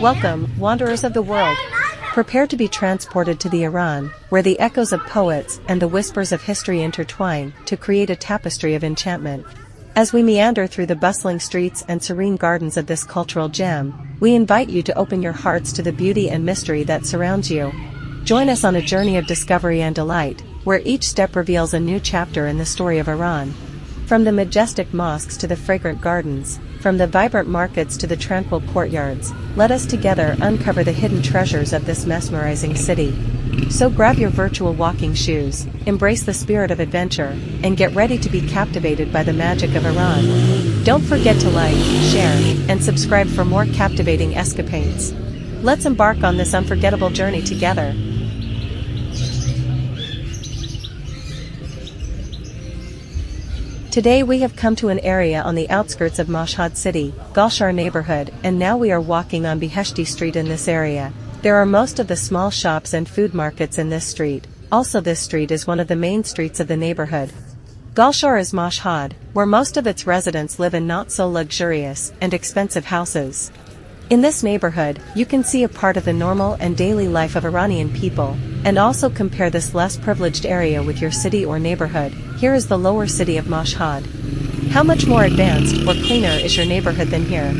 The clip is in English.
Welcome, wanderers of the world. Prepare to be transported to the Iran, where the echoes of poets and the whispers of history intertwine to create a tapestry of enchantment. As we meander through the bustling streets and serene gardens of this cultural gem, we invite you to open your hearts to the beauty and mystery that surrounds you. Join us on a journey of discovery and delight, where each step reveals a new chapter in the story of Iran. From the majestic mosques to the fragrant gardens, from the vibrant markets to the tranquil courtyards, let us together uncover the hidden treasures of this mesmerizing city. So grab your virtual walking shoes, embrace the spirit of adventure, and get ready to be captivated by the magic of Iran. Don't forget to like, share, and subscribe for more captivating escapades. Let's embark on this unforgettable journey together. Today we have come to an area on the outskirts of Mashhad City, Golshahr neighborhood, and now we are walking on Beheshti Street in this area. There are most of the small shops and food markets in this street. Also, this street is one of the main streets of the neighborhood. Golshahr is Mashhad, where most of its residents live in not so luxurious and expensive houses. In this neighborhood, you can see a part of the normal and daily life of Iranian people, and also compare this less privileged area with your city or neighborhood. Here is the lower city of Mashhad. How much more advanced or cleaner is your neighborhood than here?